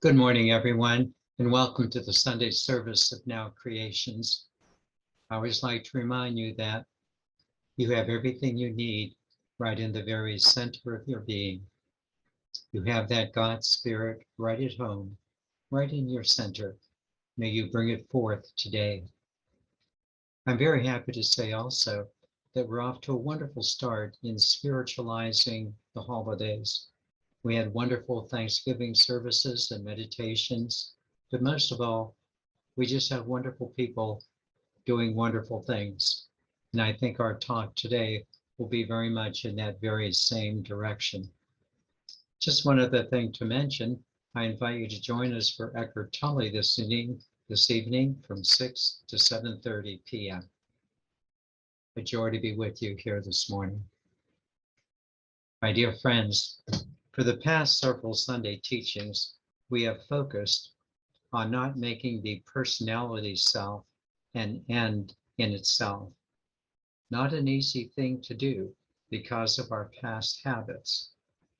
Good morning, everyone, and welcome to the Sunday service of Now Creations. I always like to remind you that you have everything you need right in the very center of your being. You have that God Spirit right at home, right in your center. May you bring it forth today. I'm very happy to say also that we're off to a wonderful start in spiritualizing the holidays. We had wonderful Thanksgiving services and meditations, but most of all, we just have wonderful people doing wonderful things. And I think our talk today will be very much in that very same direction. Just one other thing to mention, I invite you to join us for Eckhart Tolle this evening from 6 to 7:30 p.m. A joy to be with you here this morning. My dear friends, for the past several Sunday teachings, we have focused on not making the personality self an end in itself. Not an easy thing to do because of our past habits,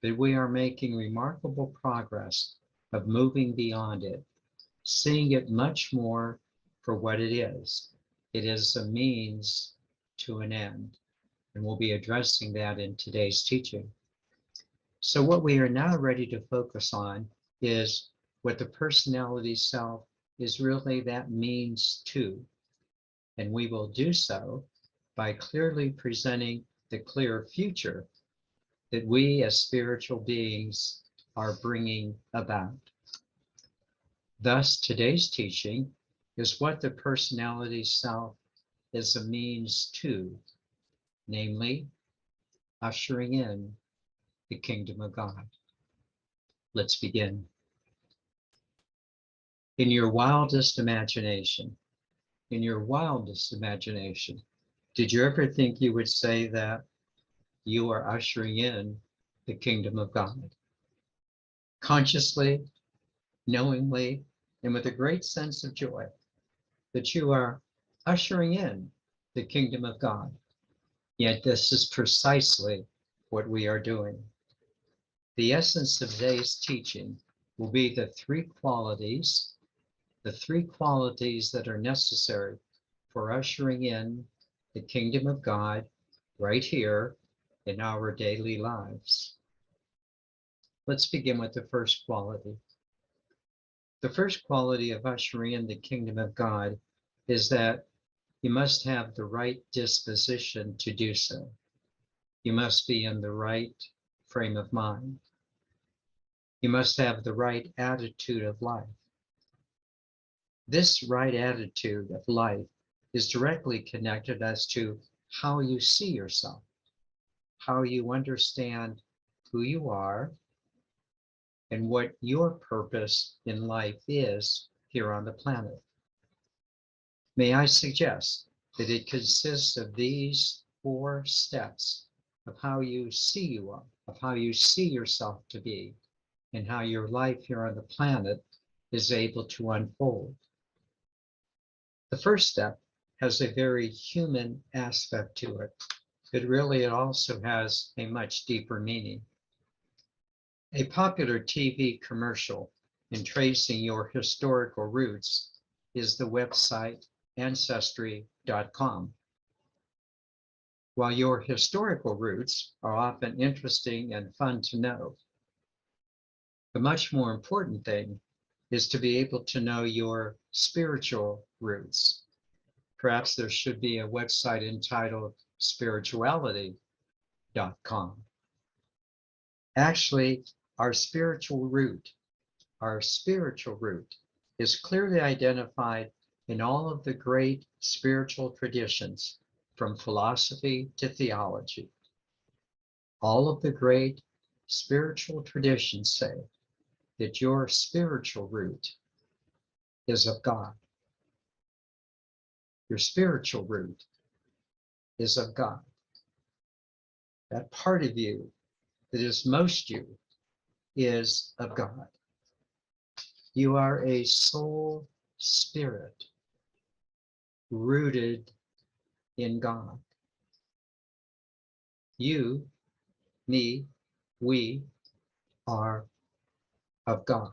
but we are making remarkable progress of moving beyond it, seeing it much more for what it is. It is a means to an end, and we'll be addressing that in today's teaching. So what we are now ready to focus on is what the personality self is really that means to. And we will do so by clearly presenting the clear future that we as spiritual beings are bringing about. Thus, today's teaching is what the personality self is a means to, namely, ushering in the kingdom of God. Let's begin. In your wildest imagination, did you ever think you would say that you are ushering in the kingdom of God? Consciously, knowingly, and with a great sense of joy that you are ushering in the kingdom of God. Yet this is precisely what we are doing. The essence of today's teaching will be the three qualities that are necessary for ushering in the kingdom of God right here in our daily lives. Let's begin with the first quality. The first quality of ushering in the kingdom of God is that you must have the right disposition to do so. You must be in the right frame of mind. You must have the right attitude of life. This right attitude of life is directly connected as to how you see yourself, how you understand who you are, and what your purpose in life is here on the planet. May I suggest that it consists of these 4 steps of how you see you are, of how you see yourself to be, and how your life here on the planet is able to unfold. The first step has a very human aspect to it, but really it also has a much deeper meaning. A popular TV commercial in tracing your historical roots is the website ancestry.com. While your historical roots are often interesting and fun to know, the much more important thing is to be able to know your spiritual roots. Perhaps there should be a website entitled spirituality.com. Actually, our spiritual root is clearly identified in all of the great spiritual traditions, from philosophy to theology. All of the great spiritual traditions say that your spiritual root is of God. Your spiritual root is of God. That part of you that is most you is of God. You are a soul spirit rooted in God. You, me, we are of God.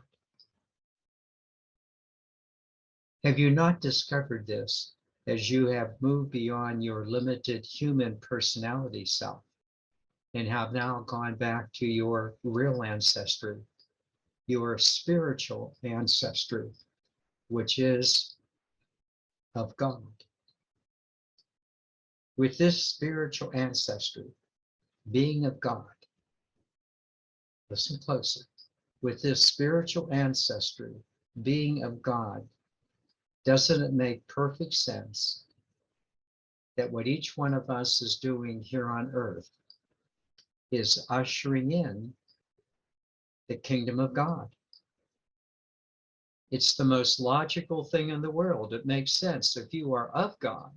Have you not discovered this as you have moved beyond your limited human personality self and have now gone back to your real ancestry, your spiritual ancestry, which is of God? With this spiritual ancestry, being of God, listen closer, with this spiritual ancestry, being of God, doesn't it make perfect sense that what each one of us is doing here on earth is ushering in the kingdom of God? It's the most logical thing in the world. It makes sense. If you are of God,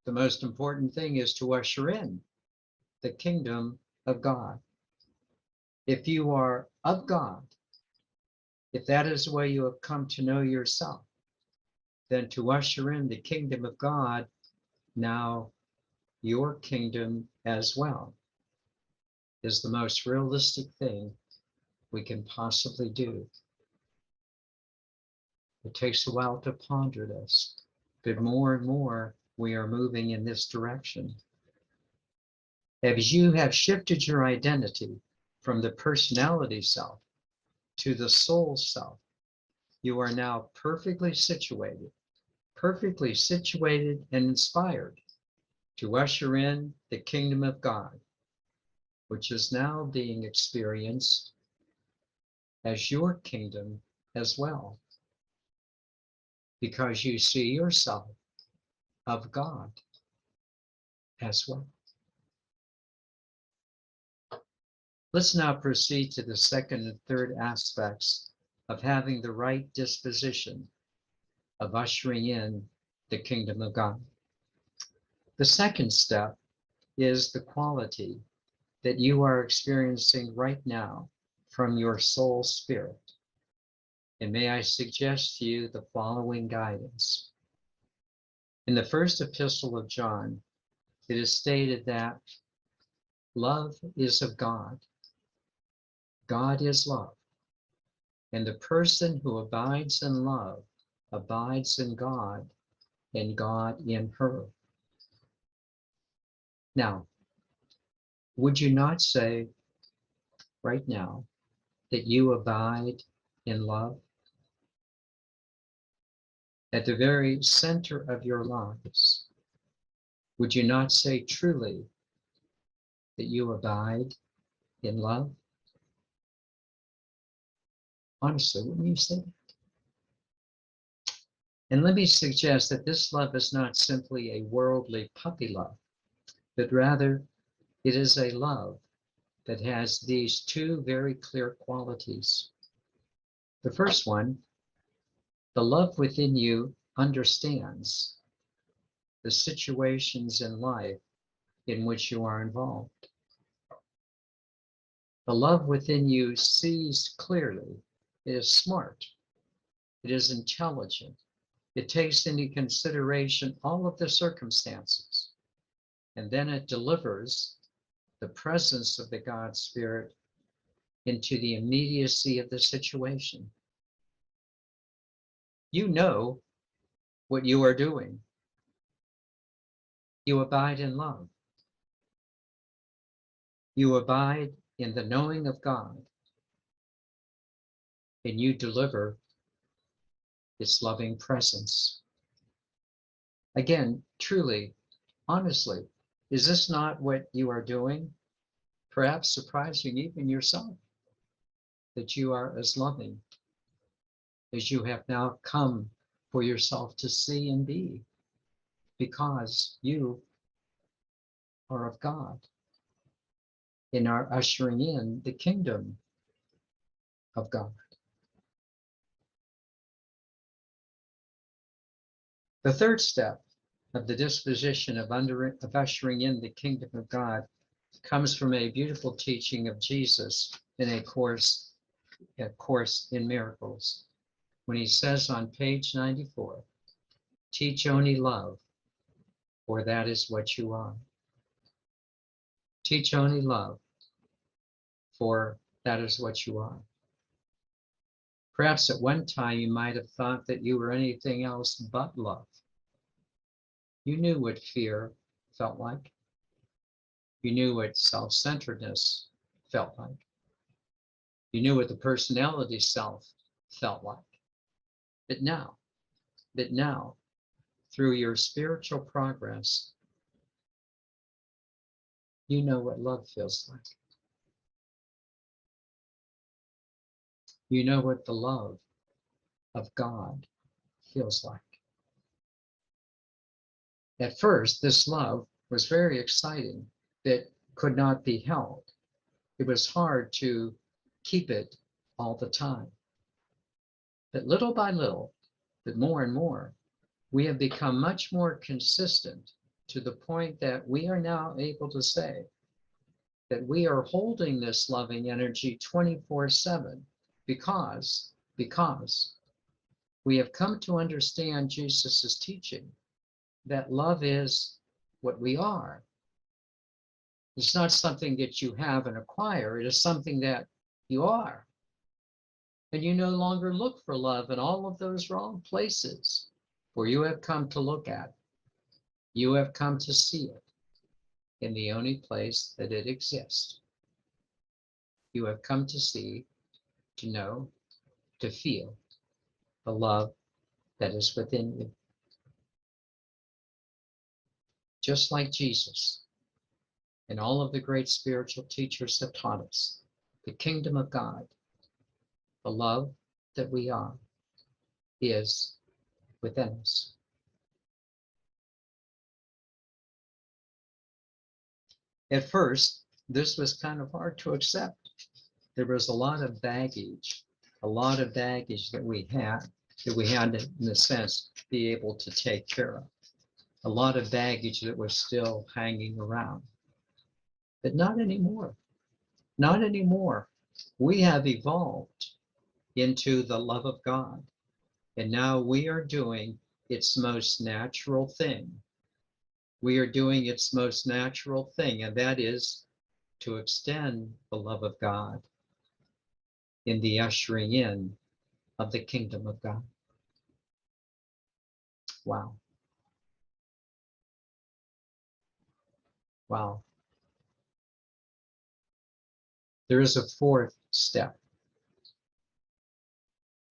the most important thing is to usher in the kingdom of God. If you are of God, if that is the way you have come to know yourself, then to usher in the kingdom of God, now your kingdom as well, is the most realistic thing we can possibly do. It takes a while to ponder this, but more and more we are moving in this direction. As you have shifted your identity from the personality self to the soul self, you are now perfectly situated and inspired to usher in the kingdom of God, which is now being experienced as your kingdom as well, because you see yourself of God as well. Let's now proceed to the second and third aspects of having the right disposition of ushering in the kingdom of God. The second step is the quality that you are experiencing right now from your soul spirit. And may I suggest to you the following guidance. In the first epistle of John, it is stated that love is of God. God is love. And the person who abides in love abides in God and God in her. Now, would you not say right now that you abide in love? At the very center of your lives, would you not say truly that you abide in love? Honestly, wouldn't you say that? And let me suggest that this love is not simply a worldly puppy love, but rather it is a love that has these two very clear qualities. The first one, the love within you understands the situations in life in which you are involved. The love within you sees clearly. It is smart. It is intelligent. It takes into consideration all of the circumstances. And then it delivers the presence of the God Spirit into the immediacy of the situation. You know what you are doing. You abide in love. You abide in the knowing of God, and you deliver its loving presence. Again, truly, honestly, is this not what you are doing? Perhaps surprising even yourself, that you are as loving as you have now come for yourself to see and be, because you are of God and are ushering in the kingdom of God. The third step of the disposition of ushering in the kingdom of God comes from a beautiful teaching of Jesus in a course in miracles, when he says on page 94, teach only love, for that is what you are. Teach only love, for that is what you are. Perhaps at one time you might have thought that you were anything else but love. You knew what fear felt like. You knew what self-centeredness felt like. You knew what the personality self felt like. But now, through your spiritual progress, you know what love feels like. You know what the love of God feels like. At first, this love was very exciting. It could not be held. It was hard to keep it all the time. But little by little, but more and more, we have become much more consistent to the point that we are now able to say that we are holding this loving energy 24/7 because we have come to understand Jesus's teaching that love is what we are. It's not something that you have and acquire. It is something that you are. And you no longer look for love in all of those wrong places where you have come to look at it. You have come to see it in the only place that it exists. You have come to see, to know, to feel the love that is within you. Just like Jesus and all of the great spiritual teachers have taught us, the kingdom of God, the love that we are, is within us. At first, this was kind of hard to accept. There was a lot of baggage that we had to, in a sense, be able to take care of. A lot of baggage that was still hanging around. But not anymore. Not anymore. We have evolved into the love of God. And now we are doing its most natural thing. We are doing its most natural thing, and that is to extend the love of God in the ushering in of the kingdom of God. Wow. Wow. There is a fourth step.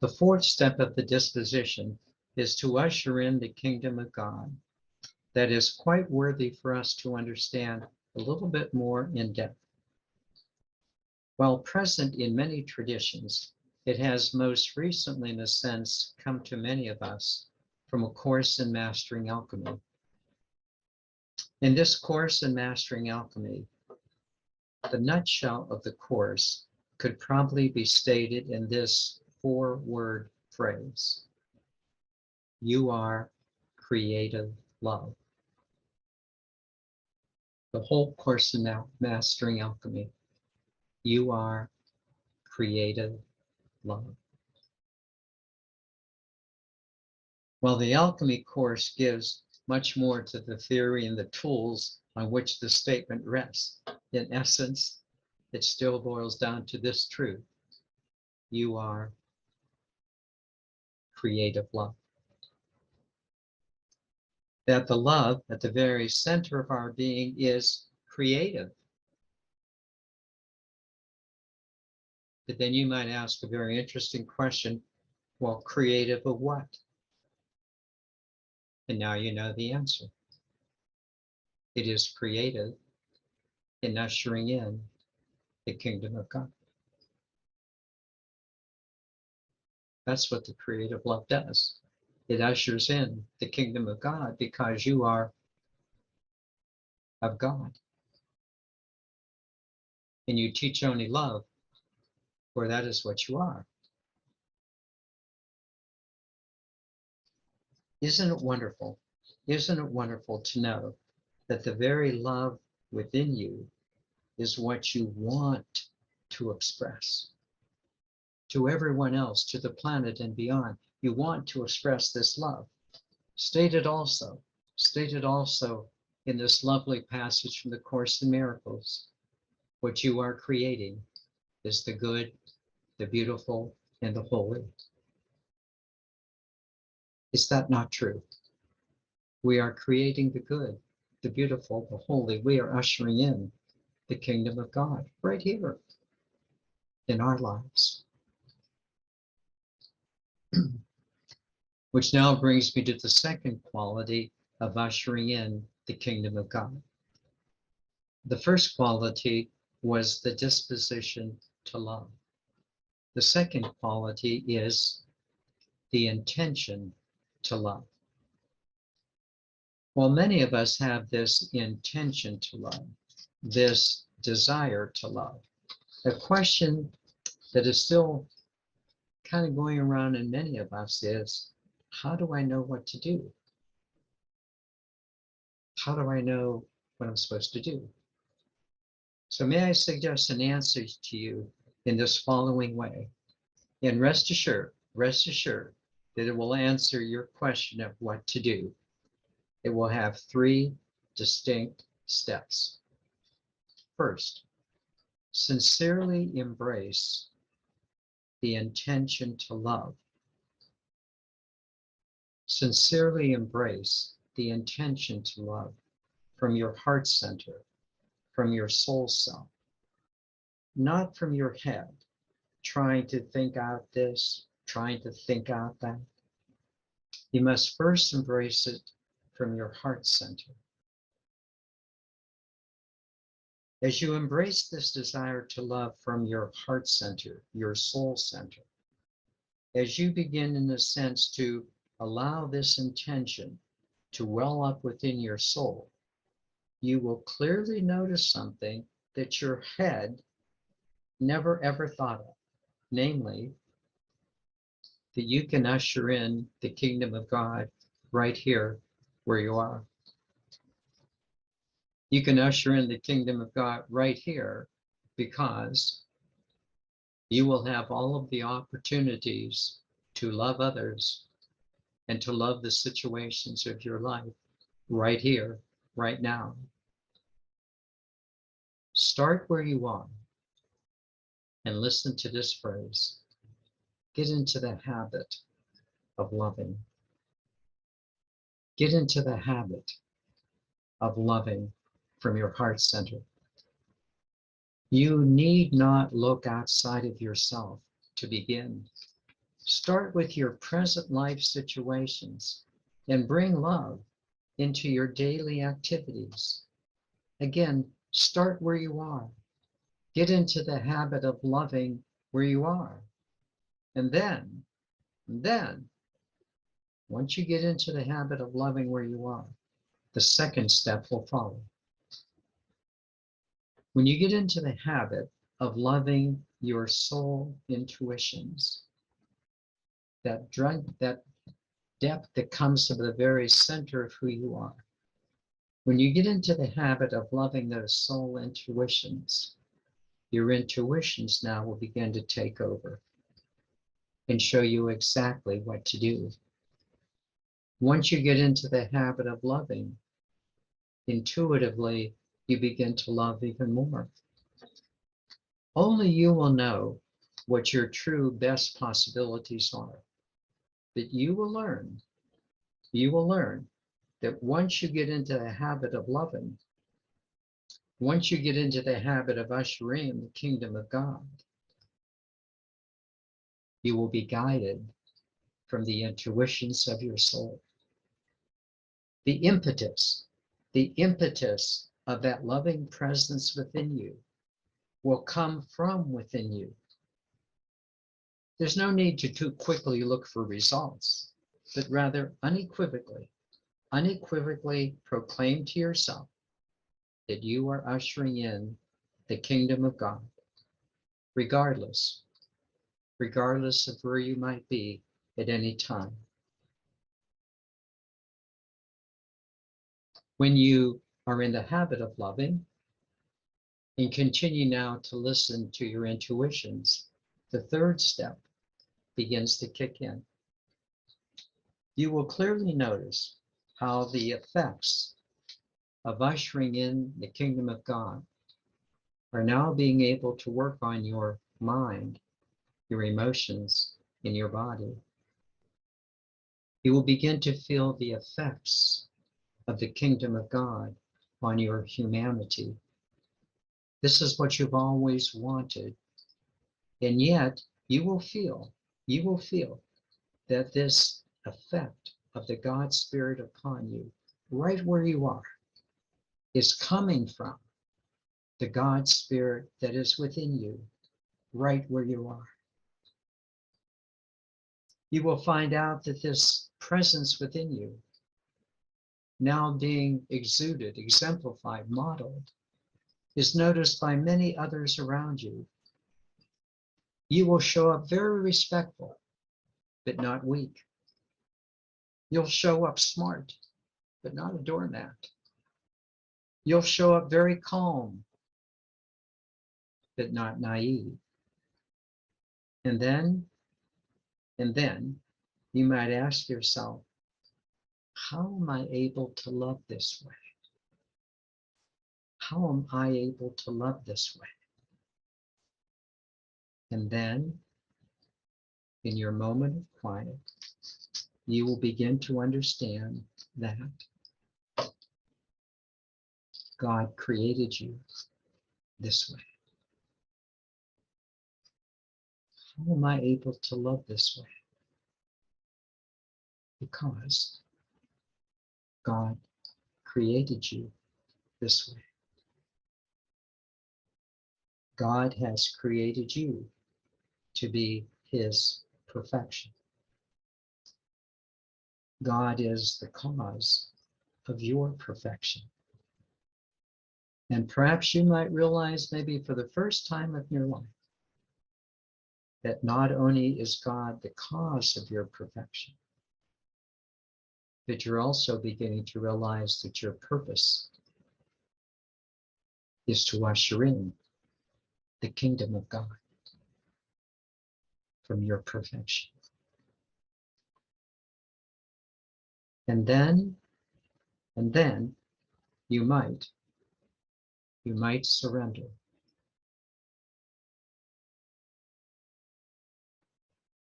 The fourth step of the disposition is to usher in the kingdom of God that is quite worthy for us to understand a little bit more in depth. While present in many traditions, it has most recently, in a sense, come to many of us from a course in mastering alchemy. In this course in mastering alchemy, the nutshell of the course could probably be stated in this 4-word phrase: you are creative love. The whole course in mastering alchemy, you are creative love. While the alchemy course gives much more to the theory and the tools on which the statement rests, in essence, it still boils down to this truth: you are creative love. That the love at the very center of our being is creative. But then you might ask a very interesting question: well, creative of what? And now you know the answer. It is creative in ushering in the kingdom of God. That's what the creative love does. It ushers in the kingdom of God because you are of God. And you teach only love, for that is what you are. Isn't it wonderful? Isn't it wonderful to know that the very love within you is what you want to express to everyone else, to the planet and beyond? You want to express this love. Stated also in this lovely passage from the Course in Miracles, what you are creating is the good, the beautiful, and the holy. Is that not true? We are creating the good, the beautiful, the holy. We are ushering in the kingdom of God right here in our lives. Which now brings me to the second quality of ushering in the kingdom of God. The first quality was the disposition to love. The second quality is the intention to love. While many of us have this intention to love, this desire to love, a question that is still kind of going around in many of us is, how do I know what to do? How do I know what I'm supposed to do? So may I suggest an answer to you in this following way? And rest assured that it will answer your question of what to do. It will have 3 distinct steps. First, sincerely embrace the intention to love. Sincerely embrace the intention to love from your heart center, from your soul self, not from your head, trying to think out this, trying to think out that. You must first embrace it from your heart center. As you embrace this desire to love from your heart center, your soul center, as you begin in a sense to allow this intention to well up within your soul, you will clearly notice something that your head never ever thought of, namely, that you can usher in the kingdom of God right here where you are. You can usher in the kingdom of God right here because you will have all of the opportunities to love others and to love the situations of your life right here, right now. Start where you are and listen to this phrase. Get into the habit of loving. Get into the habit of loving from your heart center. You need not look outside of yourself to begin. Start with your present life situations and bring love into your daily activities. Again, start where you are. Get into the habit of loving where you are. And then, once you get into the habit of loving where you are, the second step will follow. When you get into the habit of loving your soul intuitions, that depth that comes to the very center of who you are, when you get into the habit of loving those soul intuitions, your intuitions now will begin to take over and show you exactly what to do. Once you get into the habit of loving, intuitively, you begin to love even more. Only you will know what your true best possibilities are. But you will learn that once you get into the habit of loving, once you get into the habit of ushering in the kingdom of God, you will be guided from the intuitions of your soul. The impetus of that loving presence within you will come from within you. There's no need to too quickly look for results, but rather unequivocally proclaim to yourself that you are ushering in the kingdom of God, regardless of where you might be at any time. When you are in the habit of loving and continue now to listen to your intuitions, the third step begins to kick in. You will clearly notice how the effects of ushering in the kingdom of God are now being able to work on your mind, your emotions, in your body. You will begin to feel the effects of the kingdom of God on your humanity. This is what you've always wanted. And yet you will feel that this effect of the God Spirit upon you, right where you are, is coming from the God Spirit that is within you, right where you are. You will find out that this presence within you, now being exuded, exemplified, modeled, is noticed by many others around you. You will show up very respectful, but not weak. You'll show up smart, but not a doormat. You'll show up very calm, but not naive. And then you might ask yourself, how am I able to love this way? How am I able to love this way? And then, in your moment of quiet, you will begin to understand that God created you this way. How am I able to love this way? Because God created you this way. God has created you to be His perfection. God is the cause of your perfection. And perhaps you might realize, maybe for the first time in your life, that not only is God the cause of your perfection, but you're also beginning to realize that your purpose is to usher in the kingdom of God from your perfection. And then you might surrender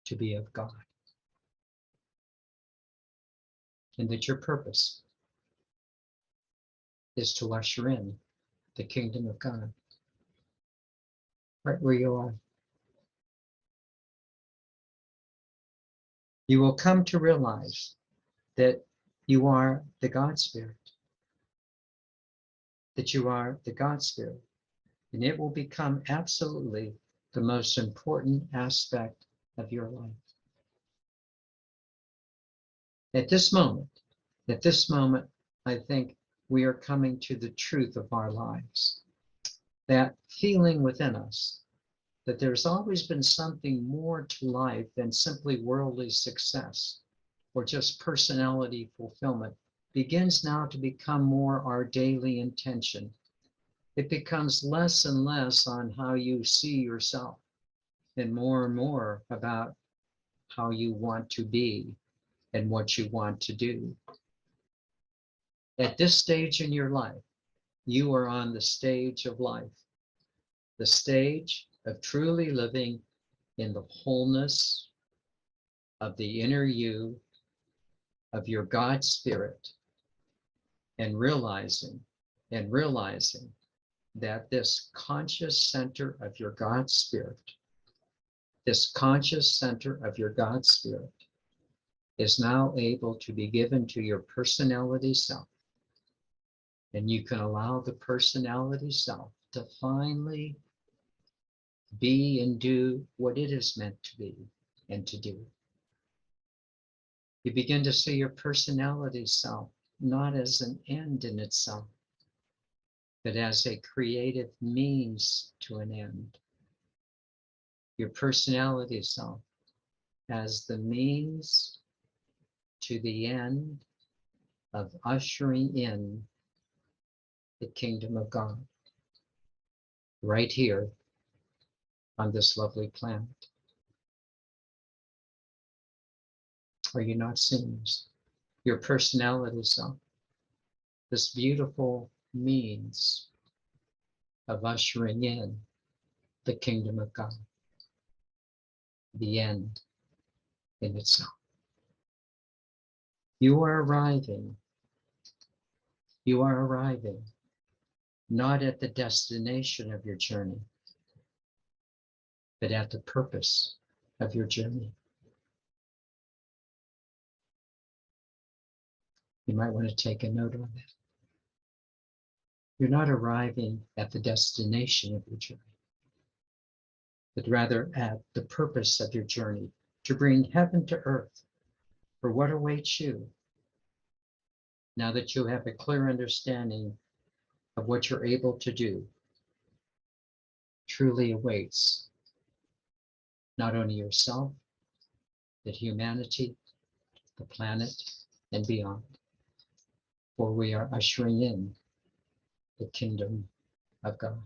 to be of God. And that your purpose is to usher in the kingdom of God right where you are. You will come to realize that you are the God Spirit, that you are the God Spirit, and it will become absolutely the most important aspect of your life. At this moment, I think we are coming to the truth of our lives. That feeling within us that there's always been something more to life than simply worldly success or just personality fulfillment begins now to become more our daily intention. It becomes less and less on how you see yourself and more about how you want to be and what you want to do. At this stage in your life, you are on the stage of life, the stage of truly living in the wholeness of the inner you, of your God Spirit, and realizing that this conscious center of your God Spirit, is now able to be given to your personality self. And you can allow the personality self to finally be and do what it is meant to be and to do. You begin to see your personality self not as an end in itself, but as a creative means to an end. Your personality self as the means to the end of ushering in the kingdom of God right here on this lovely planet. Are you not seeing this? Your personality self, this beautiful means of ushering in the kingdom of God, the end in itself. You are arriving not at the destination of your journey, but at the purpose of your journey. You might want to take a note on that. You're not arriving at the destination of your journey, but rather at the purpose of your journey, to bring heaven to earth for what awaits you. Now that you have a clear understanding of what you're able to do, truly awaits not only yourself, but humanity, the planet, and beyond. For we are ushering in the kingdom of God.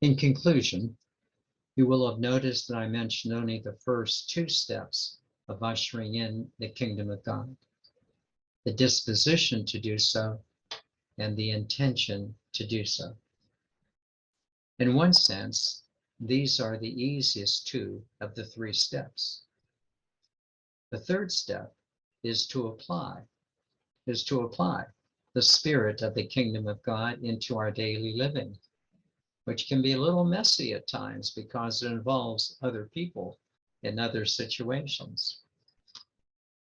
In conclusion, you will have noticed that I mentioned only the first two steps of ushering in the kingdom of God: the disposition to do so and the intention to do so. In one sense, these are the easiest two of the three steps. The third step is to apply the spirit of the kingdom of God into our daily living, which can be a little messy at times because it involves other people in other situations.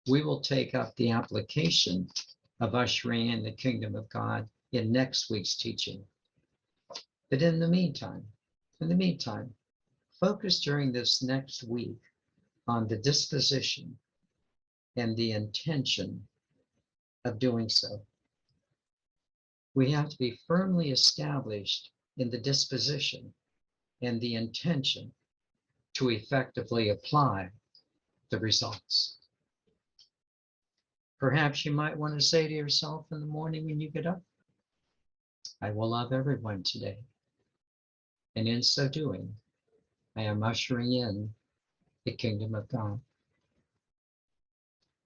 We will take up the application of ushering in the kingdom of God in next week's teaching. But in the meantime, focus during this next week on the disposition and the intention of doing so. We have to be firmly established in the disposition and the intention to effectively apply the results. Perhaps you might want to say to yourself in the morning when you get up, I will love everyone today. And in so doing, I am ushering in the kingdom of God.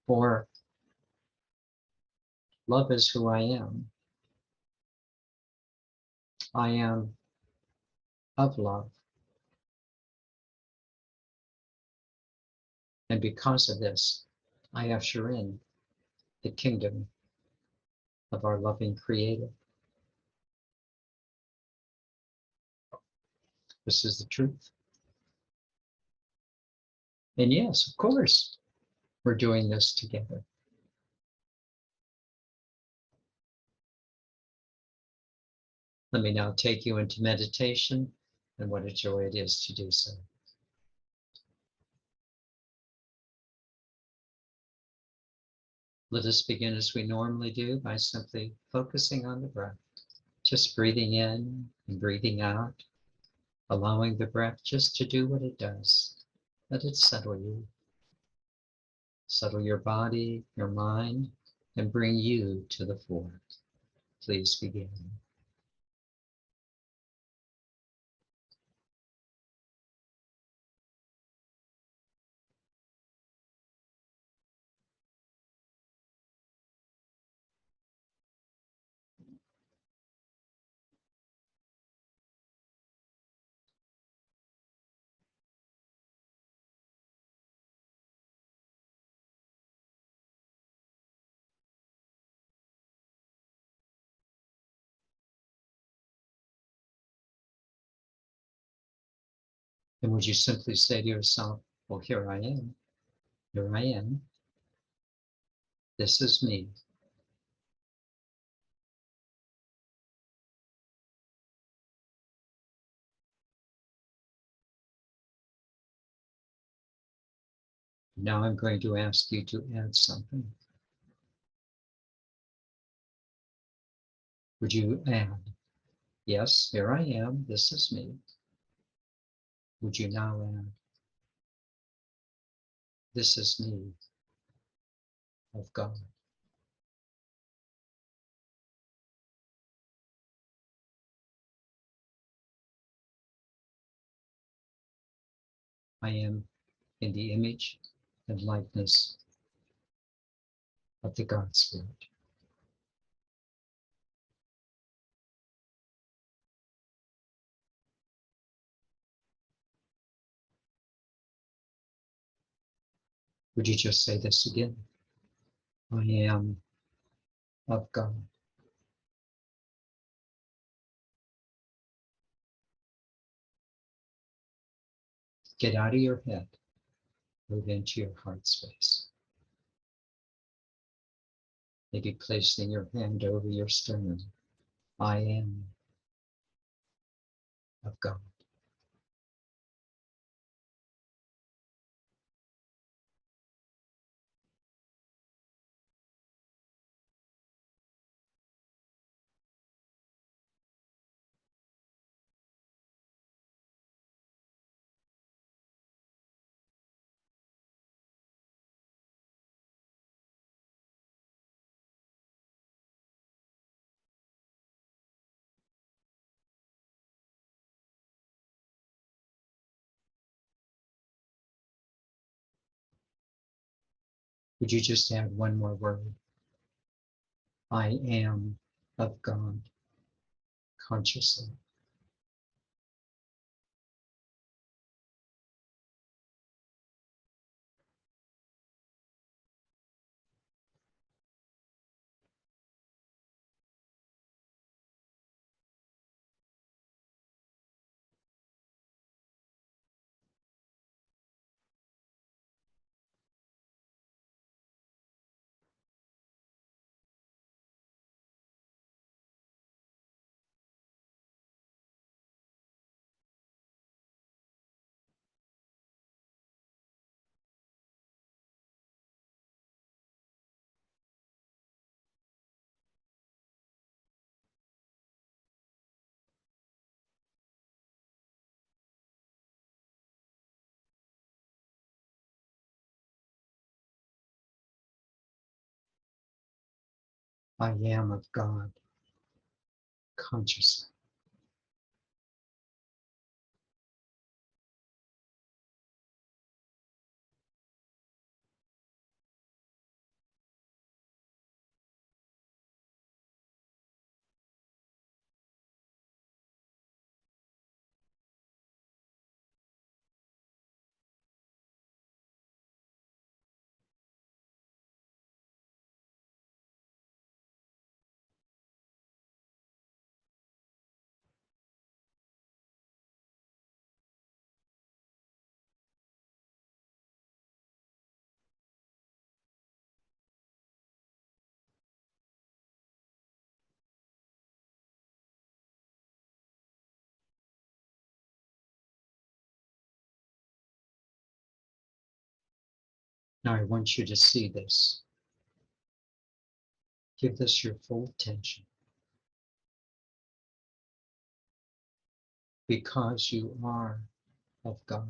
For love is who I am. I am of love. And because of this, I usher in the kingdom of our loving Creator. This is the truth. And yes, of course, we're doing this together. Let me now take you into meditation, and what a joy it is to do so. Let us begin as we normally do by simply focusing on the breath, just breathing in and breathing out, allowing the breath just to do what it does. Let it settle you, settle your body, your mind, and bring you to the fore. Please begin. And would you simply say to yourself, well, here I am. Here I am. This is me. Now I'm going to ask you to add something. Would you add, yes, here I am. This is me. Would you now add, this is me of God? I am in the image and likeness of the God Spirit. Would you just say this again? I am of God. Get out of your head. Move into your heart space. Maybe placing your hand over your sternum. I am of God. Would you just add one more word? I am of God consciously. I am of God consciously. Now I want you to see this. Give this your full attention. Because you are of God,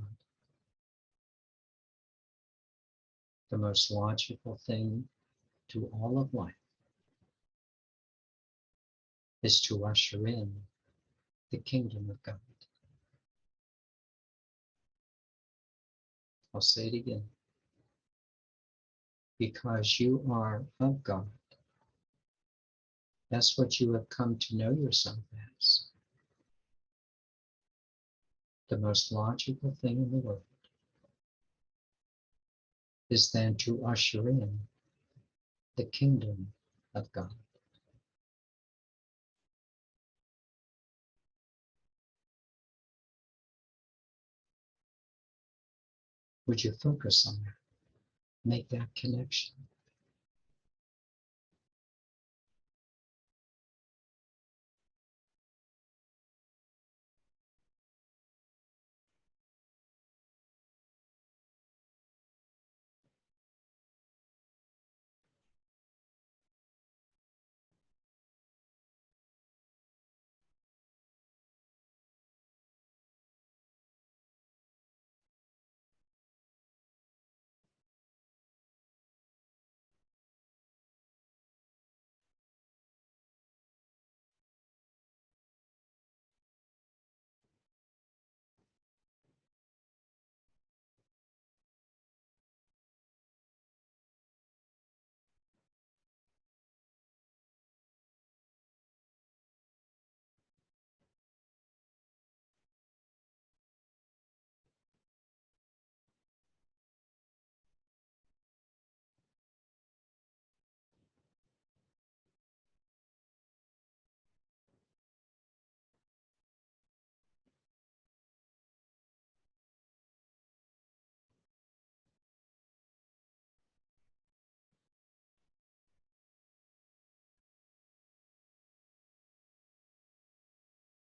the most logical thing to all of life is to usher in the kingdom of God. I'll say it again. Because you are of God, that's what you have come to know yourself as. The most logical thing in the world is then to usher in the kingdom of God. Would you focus on that? Make that connection.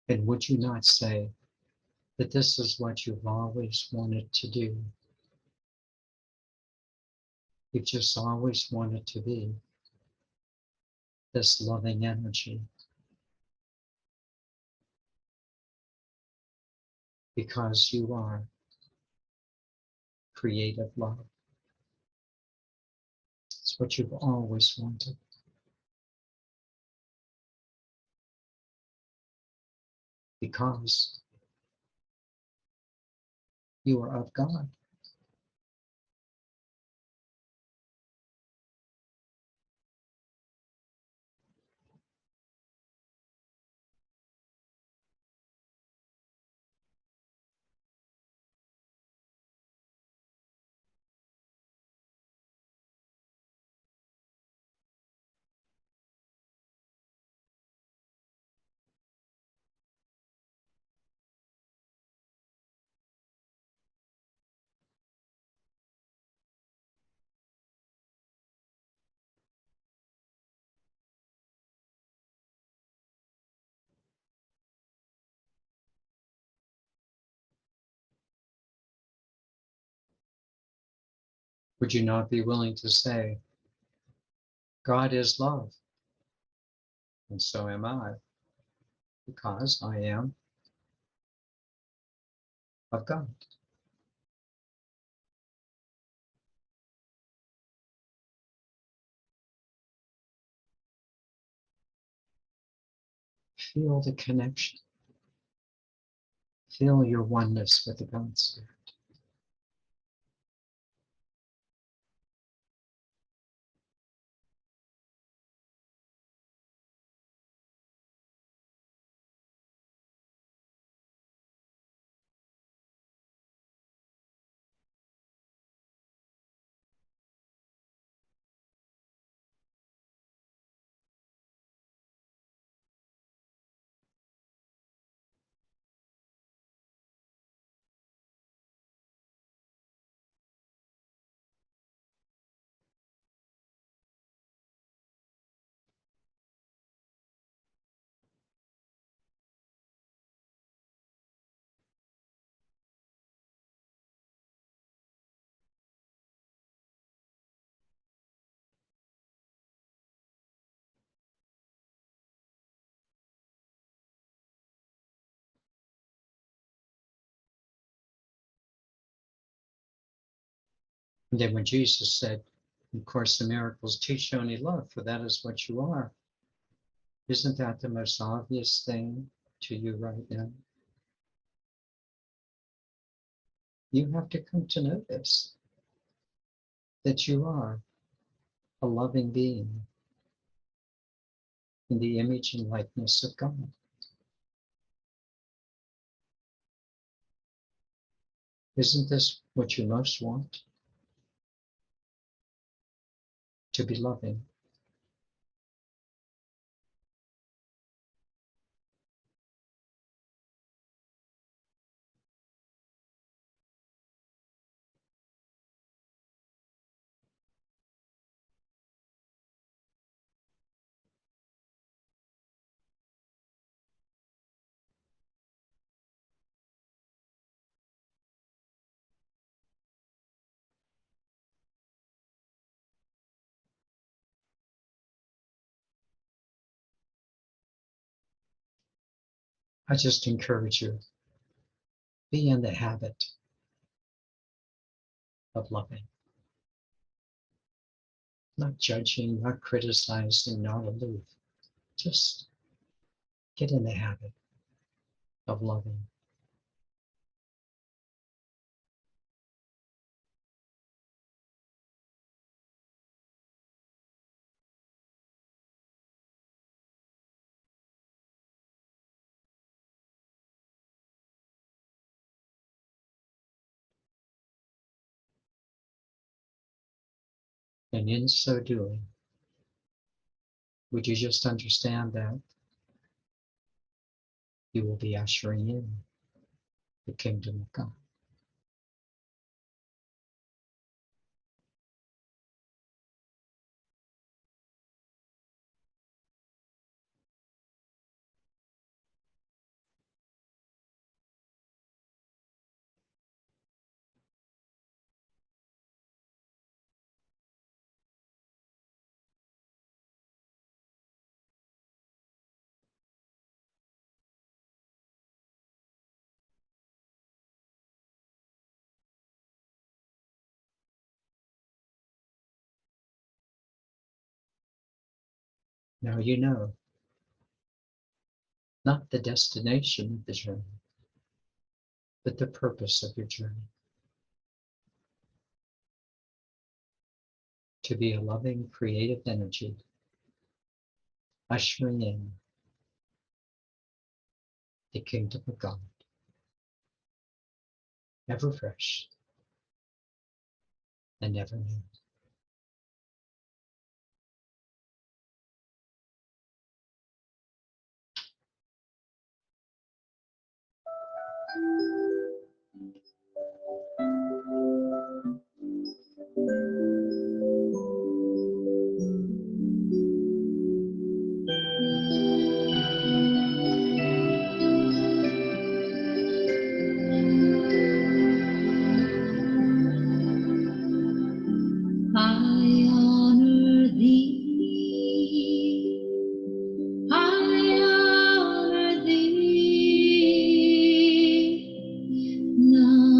And would you not say that this is what you've always wanted to do? You've just always wanted to be this loving energy, because you are creative love. It's what you've always wanted. Because you are of God. Would you not be willing to say, God is love, and so am I, because I am of God? Feel the connection. Feel your oneness with the God Spirit. And then when Jesus said, in Course in Miracles, teach only love, for that is what you are. Isn't that the most obvious thing to you right now? You have to come to know this, that you are a loving being in the image and likeness of God. Isn't this what you most want? To be loving. I just encourage you, be in the habit of loving, not judging, not criticizing, not aloof. Just get in the habit of loving. And in so doing, would you just understand that you will be ushering in the kingdom of God? Now you know, not the destination of the journey, but the purpose of your journey. To be a loving, creative energy, ushering in the kingdom of God, ever fresh and ever new. I honor thee. I honor thee. Now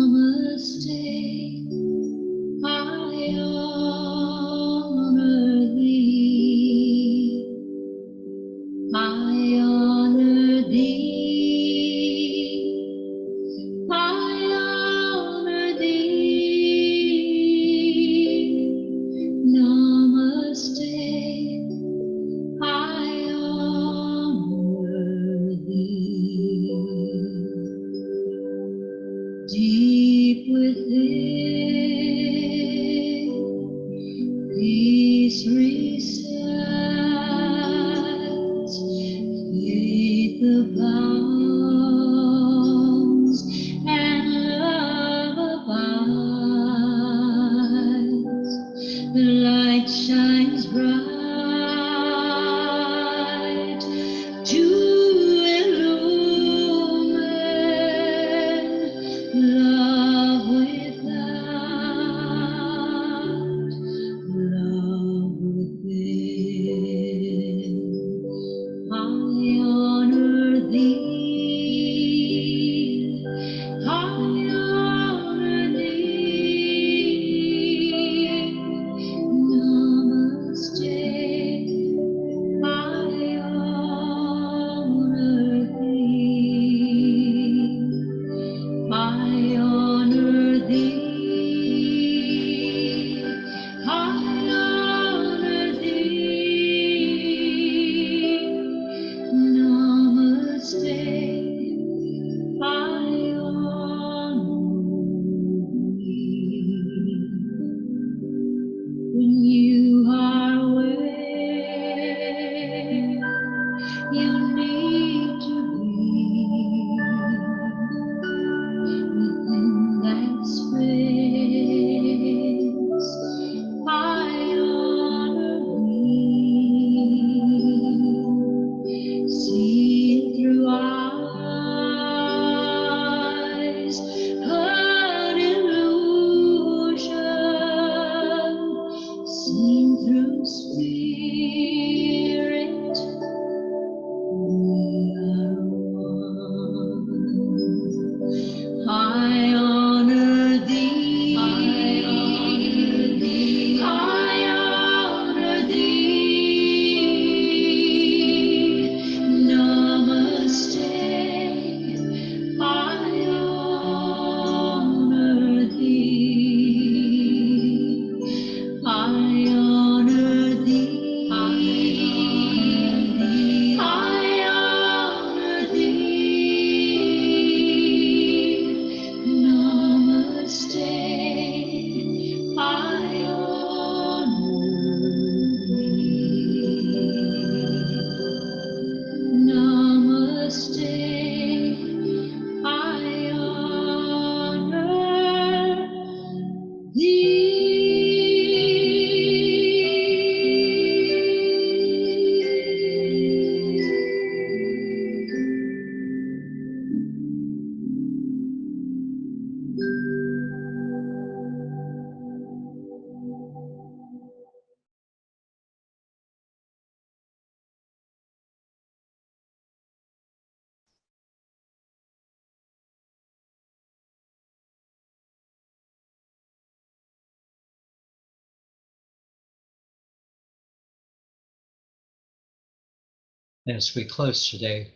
As we close today,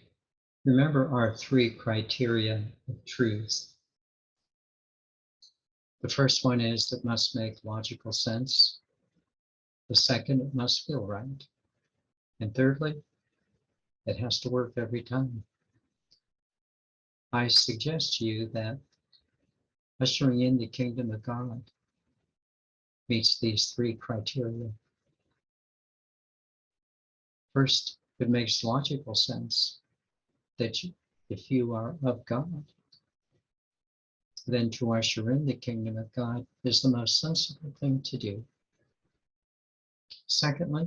remember our 3 criteria of truth. The first one is it must make logical sense. The second, it must feel right. And thirdly, it has to work every time. I suggest to you that ushering in the kingdom of God meets these 3 criteria. First, it makes logical sense that if you are of God, then to usher in the kingdom of God is the most sensible thing to do. Secondly,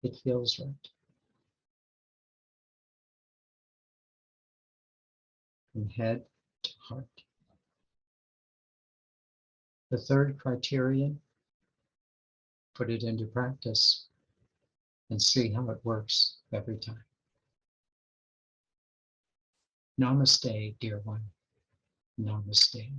it feels right. From head to heart. The third criterion, put it into practice and see how it works every time. Namaste, dear one. Namaste.